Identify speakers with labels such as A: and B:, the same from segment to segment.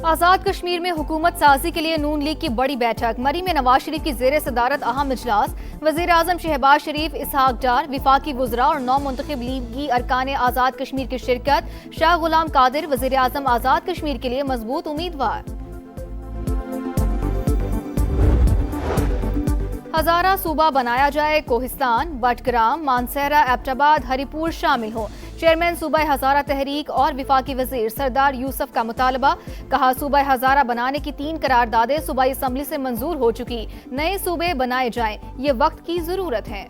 A: आजाद कश्मीर में हुकूमत साजी के लिए नून लीग की बड़ी बैठक। मरी में नवाज शरीफ की जेर सदारत अहम इजलास। वजीर आजम शहबाज शरीफ, इसहाक डार, विफाकी वुज़रा और 9 मुंतखब लीगी अरकान आजाद कश्मीर की शिरकत। शाह गुलाम कादिर वजीर आजम आजाद कश्मीर के लिए मजबूत उम्मीदवार। हजारा सूबा बनाया जाए, कोहिस्तान, बटग्राम, मानसहरा, एबटाबाद, हरिपुर शामिल हो। चेयरमैन सूबा हजारा तहरीक और विफाकी वजीर सरदार यूसुफ का मुतालबा। कहा, सूबा हजारा बनाने की 3 करारदादें सूबाई असम्बली से मंजूर हो चुकी। नए सूबे बनाए जाएं, ये वक्त की जरूरत है।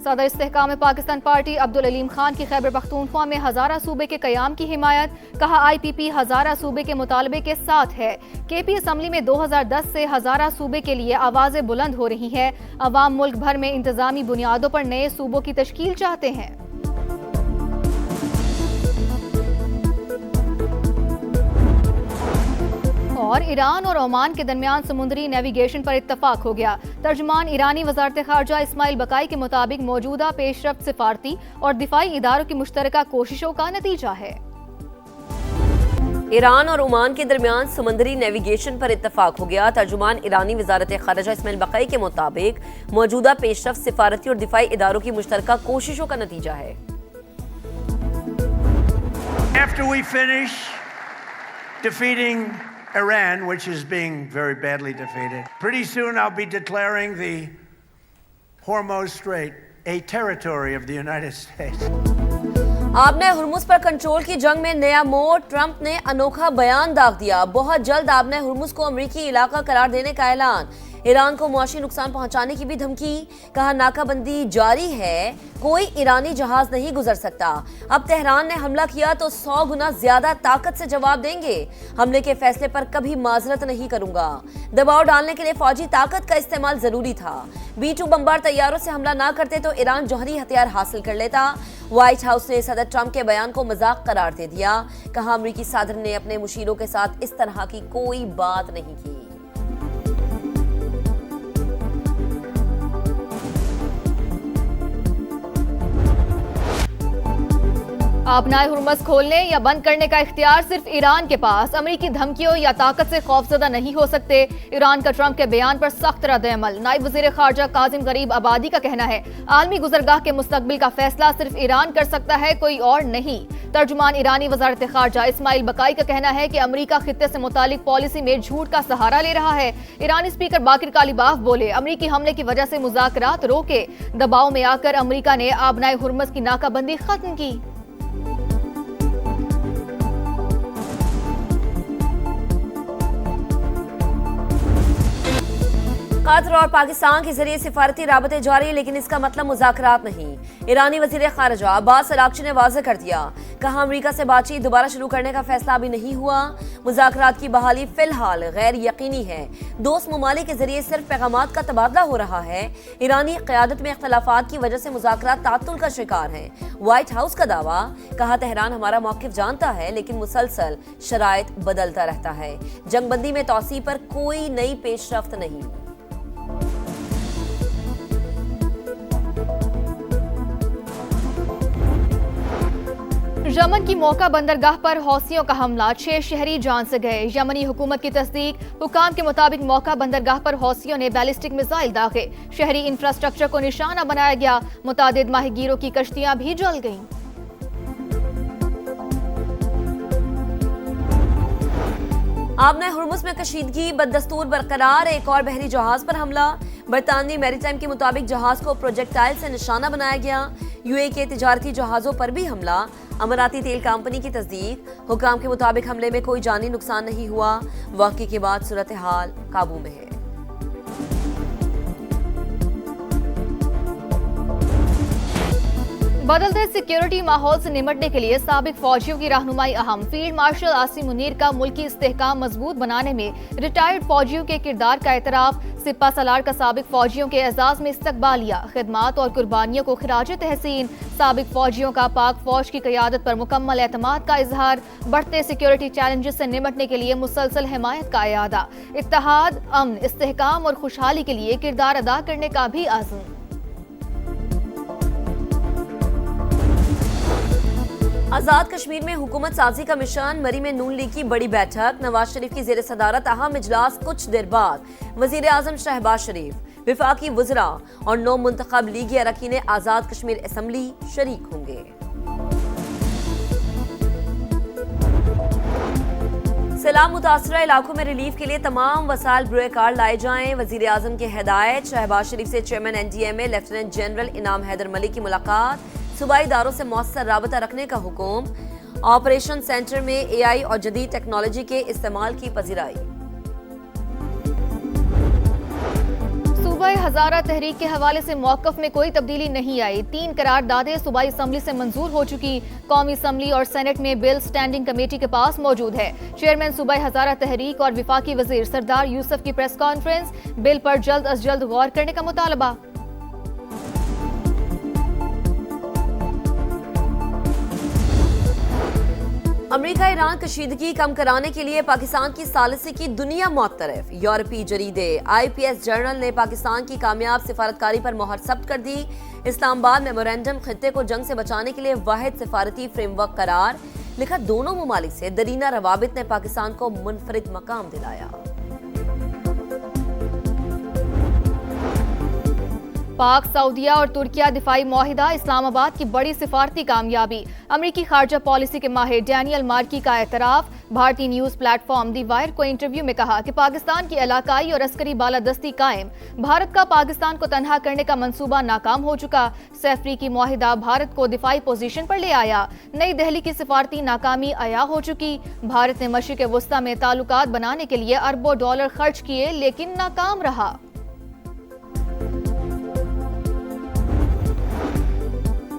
A: सदर इस्तेहकाम पाकिस्तान पार्टी अब्दुल अलीम खान की खैबर पख्तूनख्वा में हजारा सूबे के कयाम की हिमायत। कहा, IPP हजारा सूबे के मुतालबे के साथ है। KP असम्बली में 2010 से हजारा सूबे के लिए आवाजें बुलंद हो रही हैं। अवाम मुल्क भर में इंतजामी बुनियादों पर नए सूबों की तश्कील चाहते हैं। और ईरान और ओमान के दरमियान समुद्री नेविगेशन पर इत्तफाक हो गया। तर्जुमान ईरानी वजारत खारजा इस्माइल बकाई के मुताबिक मौजूदा पेशरफ्त सिफारती और दिफाई इदारों की मुश्तरका कोशिशों का नतीजा है।
B: ईरान और ओमान के दरमियान समुद्री नेविगेशन पर इत्तफाक हो गया। तर्जुमान ईरानी वजारत खारजा इस्माइल बकाई के मुताबिक मौजूदा पेशरफ्त सिफारती और दिफाई इदारों की मुश्तरका कोशिशों का नतीजा है।
C: After we finish defeating Iran, which is being very badly defeated, pretty soon I'll be declaring the Hormuz Strait a territory of the United States.
B: आपने हुर्मुज पर कंट्रोल की जंग में नया मोड़। ट्रंप ने अनोखा बयान दाग दिया। बहुत जल्द आपने हुर्मुज को अमेरिकी इलाका करार देने का ऐलान। ईरान को मुआशी नुकसान पहुंचाने की भी धमकी। कहा, नाकाबंदी जारी है, कोई ईरानी जहाज नहीं गुजर सकता। अब तेहरान ने हमला किया तो 100 गुना ज्यादा ताकत से जवाब देंगे। हमले के फैसले पर कभी माजरत नहीं करूंगा। दबाव डालने के लिए फौजी ताकत का इस्तेमाल जरूरी था। B-2 बमबार तैयारों से हमला ना करते तो ईरान जौहरी हथियार हासिल कर लेता। व्हाइट हाउस ने सदर ट्रंप के बयान को मजाक करार दे दिया। कहा, अमेरिकी सदर ने अपने मुशीरों के साथ इस तरह की कोई बात नहीं की।
A: आपनाए हुर्मुज खोलने या बंद करने का इख्तियार सिर्फ ईरान के पास। अमेरिकी धमकियों या ताकत से खौफजदा नहीं हो सकते। ईरान का ट्रंप के बयान पर सख्त रद्द-ए-अमल। नायब वजीर खारजा काजिम गरीब आबादी का कहना है, आलमी गुजरगाह के मुस्तकबिल का फैसला सिर्फ ईरान कर सकता है, कोई और नहीं। तर्जुमान ईरानी वजारत खारजा इस्माइल बकाई का कहना है कि अमेरिका खित्ते से मुतालिक पॉलिसी में झूठ का सहारा ले रहा है। ईरानी स्पीकर बाकिर कालीबाफ बोले, अमेरिकी हमले की वजह से मुज़ाकरात रोके। दबाव में आकर अमेरिका ने आपनाए हुर्मुज की नाकाबंदी खत्म की।
B: कतर और पाकिस्तान के जरिए सिफारती राबते जारी, लेकिन इसका मतलब मुज़ाकरात नहीं। ईरानी वजीर खारजा अब्बास अरागची ने वाज़ेह कर दिया। कहा, अमेरिका से बातचीत दोबारा शुरू करने का फैसला अभी नहीं हुआ। मुज़ाकरात की बहाली फिलहाल गैर यकीनी है। दोस्त ममालिक के जरिए सिर्फ पैगामात का तबादला हो रहा है। ईरानी क़यादत में इख्तलाफात की वजह से मुज़ाकरात तात्तुल का शिकार हैं। व्हाइट हाउस का दावा। कहा, तेहरान हमारा मौक़िफ़ जानता है, लेकिन मुसलसल शराइत बदलता रहता है। जंगबंदी में तौसी पर कोई नई पेशरफ्त नहीं।
A: यमन की मौका बंदरगाह पर हौसियों का हमला, 6 शहरी जान से गए। यमनी हुकूमत की तस्दीक। हुकाम के मुताबिक मौका बंदरगाह पर हौसियों ने बैलिस्टिक मिसाइल दागे। शहरी इंफ्रास्ट्रक्चर को निशाना बनाया गया। मुतादिद माहिगीरों की कश्तियां भी जल गईं।
B: आपने हुर्मुज में कशीदगी बदस्तूर बरकरार। एक और बहरी जहाज पर हमला। बरतानवी मैरीटाइम के मुताबिक जहाज को प्रोजेक्टाइल से निशाना बनाया गया। UAE के तिजारती जहाजों पर भी हमला। अमराती तेल कंपनी की तस्दीक। हुकाम के मुताबिक हमले में कोई जानी नुकसान नहीं हुआ। वाक़े के बाद सूरत हाल काबू में है।
A: बदलते सिक्योरिटी माहौल से निपटने के लिए साबिक फौजियों की रहनुमाई अहम। फील्ड मार्शल आसिम मुनीर का मुल्की इस्तेहकाम मजबूत बनाने में रिटायर्ड फौजियों के किरदार का एतराफ। सिपा सलार का साबिक फौजियों के एजाज में इस्तकबालिया। खिदमात और कुर्बानियों को खिराज तहसीन। साबिक फौजियों का पाक फौज की क़यादत पर मुकम्मल एतमाद का इजहार। बढ़ते सिक्योरिटी चैलेंजेस से निपटने के लिए मुसलसल हिमायत का इरादा। इत्तेहाद, अमन, इस्तेहकाम और खुशहाली के लिए किरदार अदा करने का भी आज़म।
B: आजाद कश्मीर में हुकूमत साजी का मिशन, मरी में नून लीग की बड़ी बैठक, नवाज शरीफ की जेर सदारत अहम इजलास कुछ देर बाद। वजीर आजम शहबाज शरीफ, विफाकी वज़रा और 9 मुंतखब लीगी अरकान आजाद कश्मीर असम्बली शरीक होंगे। सैलाब मुतासरा इलाकों में रिलीफ के लिए तमाम वसाइल बरोए कार लाए जाएं। वजीर आजम की हिदायत। शहबाज शरीफ से चेयरमैन NDMA लेफ्टिनेंट जनरल इनाम हैदर मलिक की मुलाकात। सूबाई इदारों से मौसर राबता रखने का हुक्म। ऑपरेशन सेंटर में AI और जदीद टेक्नोलॉजी के इस्तेमाल की पजीराई।
A: सूबाई हजारा तहरीक के हवाले से मौकफ में कोई तब्दीली नहीं आई। 3 करारदादें सूबाई असम्बली से मंजूर हो चुकी। कौमी असम्बली और सेनेट में बिल स्टैंडिंग कमेटी के पास मौजूद है। चेयरमैन सूबाई हजारा तहरीक और विफाकी वजीर सरदार यूसुफ की प्रेस कॉन्फ्रेंस। बिल पर जल्द अज जल्द गौर करने का मुतालबा।
B: अमेरिका ईरान कशीदगी कम कराने के लिए पाकिस्तान की सालिसी की दुनिया मुअत्तरफ। यूरोपीय जरीदे IPS जर्नल ने पाकिस्तान की कामयाब सिफारतकारी पर मोहर सब्त कर दी। इस्लामाबाद मेमोरेंडम खित्ते को जंग से बचाने के लिए वाहिद सिफारती फ्रेमवर्क करार। लिखा, दोनों ममालिक से दरीना रवाबित ने पाकिस्तान को मुनफरिद मकाम दिलाया।
A: पाक, सऊदिया और तुर्किया दिफाई मुआहिदा, इस्लामाबाद की बड़ी सिफारती कामयाबी। अमरीकी खारजा पॉलिसी के माहिर डैनियल मार्की का एतराफ। भारतीय न्यूज प्लेटफॉर्म दी वायर को इंटरव्यू में कहा कि पाकिस्तान की इलाकाई और अस्करी बालादस्ती कायम। भारत का पाकिस्तान को तनहा करने का मंसूबा नाकाम हो चुका। सैफरी की मुआहिदा भारत को दिफाई पोजीशन पर ले आया। नई दिल्ली की सिफारती नाकामी अया हो चुकी। भारत ने मशरिक वस्ता में ताल्लुकात बनाने के लिए अरबों डॉलर खर्च किए, लेकिन नाकाम रहा।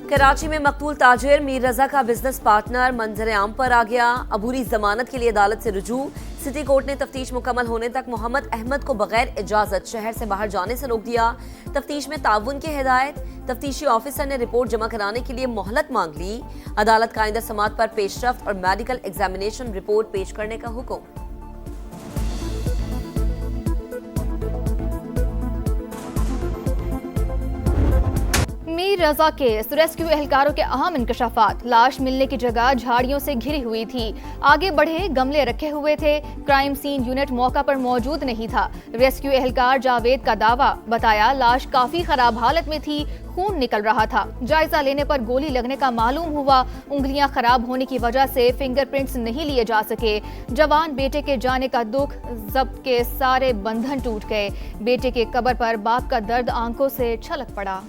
B: कराची में मकतूल ताजिर मीर रजा का बिजनेस पार्टनर मंजर आम पर आ गया। अबूरी जमानत के लिए अदालत से रुजू। सिटी कोर्ट ने तफ्तीश मुकम्मल होने तक मोहम्मद अहमद को बगैर इजाजत शहर से बाहर जाने से रोक दिया। तफ्तीश में ताउन की हिदायत। तफ्तीशी ऑफिसर ने रिपोर्ट जमा कराने के लिए मोहलत मांग ली। अदालत का आइंदा समात पर पेशरफ्त और मेडिकल एग्जामिनेशन रिपोर्ट पेश करने का हुक्म।
A: मीर रजा केस, रेस्क्यू एहलकारों के अहम इंकशाफात। लाश मिलने की जगह झाड़ियों से घिरी हुई थी। आगे बढ़े, गमले रखे हुए थे। क्राइम सीन यूनिट मौका पर मौजूद नहीं था। रेस्क्यू एहलकार जावेद का दावा, बताया लाश काफी खराब हालत में थी, खून निकल रहा था। जायजा लेने पर गोली लगने का मालूम हुआ। उंगलियां खराब होने की वजह से फिंगरप्रिंट्स नहीं लिए जा सके। जवान बेटे के जाने का दुख, जब्त के सारे बंधन टूट गए। बेटे के कब्र पर बाप का दर्द आंखों से छलक पड़ा।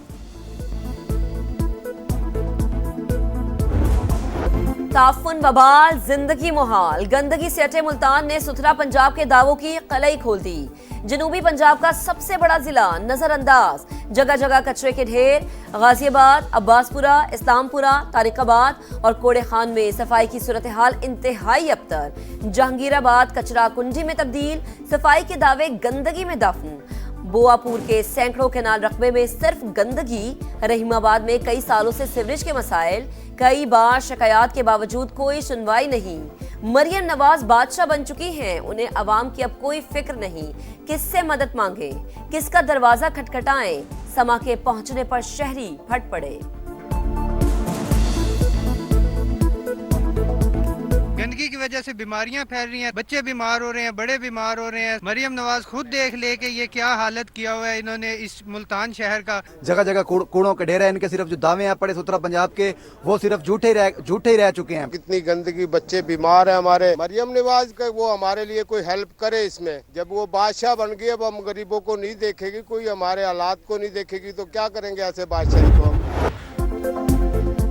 B: ताफुन, बबाल, जिंदगी मुहाल। गंदगी से अटे मुल्तान ने सुथरा पंजाब के दावों की कलई खोल दी। जनूबी पंजाब का सबसे बड़ा जिला नजरअंदाज। जगह जगह कचरे के ढेर। गाजियाबाद, अब्बासपुरा, इस्लामपुरा, तारिकाबाद और कोड़े खान में सफाई की सूरत हाल इंतहाई अबतर। जहांगीराबाद कचरा कुंडी में तब्दील। सफाई के दावे गंदगी में दफन। बोआपुर के सैकड़ों केनाल रकबे में सिर्फ गंदगी। रहीमाबाद में कई सालों से सीवरेज के मसाइल। कई बार शिकायत के बावजूद कोई सुनवाई नहीं। मरियम नवाज बादशाह बन चुकी हैं, उन्हें अवाम की अब कोई फिक्र नहीं। किससे मदद मांगे, किसका दरवाजा खटखटाएं। समा के पहुंचने पर शहरी फट पड़े।
D: गंदगी की वजह से बीमारियां फैल रही हैं, बच्चे बीमार हो रहे हैं, बड़े बीमार हो रहे हैं। मरियम नवाज खुद देख ले कि ये क्या हालत किया हुआ है इन्होंने इस मुल्तान शहर का।
E: जगह जगह कूड़ों के ढेर है। इनके सिर्फ जो दावे हैं पड़े सुथरा पंजाब के, वो सिर्फ झूठे ही रह चुके हैं।
F: कितनी गंदगी, बच्चे बीमार है हमारे। मरियम नवाज का वो हमारे लिए कोई हेल्प करे इसमें। जब वो बादशाह बन गई, अब हम गरीबों को नहीं देखेगी, कोई हमारे हालात को नहीं देखेगी, तो क्या करेंगे ऐसे बादशाही को हम।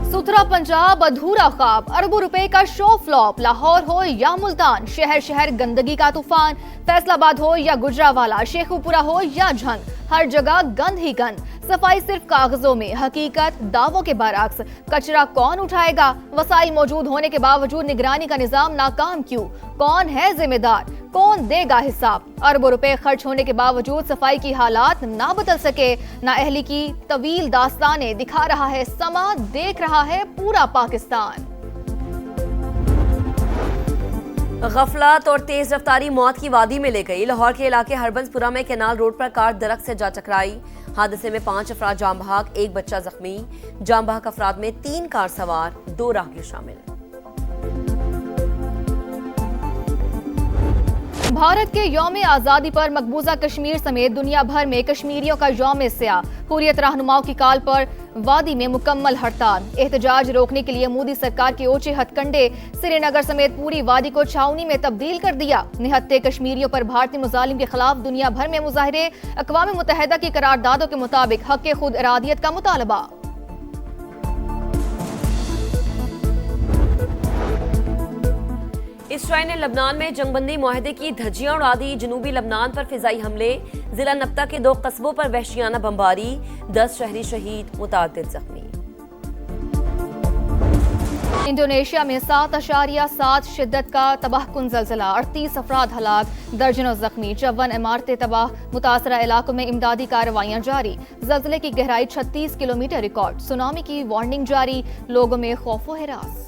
A: सुथरा पंजाब अधूरा ख्वाब। अरबों रुपए का शो फ्लॉप। लाहौर हो या मुल्तान, शहर शहर गंदगी का तूफान। फैसलाबाद हो या गुजरावाला, शेखुपुरा हो या झंग, हर जगह गंद ही गंद। सफाई सिर्फ कागजों में, हकीकत दावों के बरअक्स। कचरा कौन उठाएगा? वसाइल मौजूद होने के बावजूद निगरानी का निजाम नाकाम क्यों? कौन है जिम्मेदार? कौन देगा हिसाब? अरबों रुपए खर्च होने के बावजूद सफाई की हालात ना बदल सके। नाअहली की तवील दास्तानें दिखा रहा है समा, देख रहा है पूरा पाकिस्तान।
B: गफलत और तेज रफ्तारी मौत की वादी में ले गई। लाहौर के इलाके हरबंसपुरा में केनाल रोड पर कार दरख्त से जा टकराई। हादसे में 5 अफराद जाम बहक, 1 बच्चा जख्मी। जाम बहक अफराद में 3 कार सवार, 2 राहगीर शामिल।
A: भारत के यौम आज़ादी पर मकबूजा कश्मीर समेत दुनिया भर में कश्मीरियों का यौम स्याह। हुर्रियत रहनुमाओं की कॉल पर वादी में मुकम्मल हड़ताल। एहतजाज रोकने के लिए मोदी सरकार के ओछे हथकंडे श्रीनगर समेत पूरी वादी को छावनी में तब्दील कर दिया। निहत्ते कश्मीरियों पर भारतीय मुजालिम के खिलाफ दुनिया भर में मुजाहरे। अक़वाम मुत्तहिदा की करारदादों के मुताबिक हक़ खुद इरादियत का मुतालबा।
B: इसराइल ने लबनान में जंगबंदी मुआहदे की धज्जियां उड़ा दी। जनूबी लबनान पर फिजाई हमले, जिला नब्ता के 2 कस्बों पर वहशियाना बमबारी, 10 शहरी शहीद, मुतादिद जख्मी।
A: इंडोनेशिया में 7.7 शिद्दत का तबाहकुन ज़लज़ला, 38 अफराद हलाक, दर्जनों जख्मी, 54 इमारतें तबाह। मुतासरा इलाकों में इमदादी कार्रवाइयां जारी। ज़लज़ले की गहराई 36 किलोमीटर रिकॉर्ड। सुनामी की वार्निंग जारी, लोगों में खौफ व हिरास।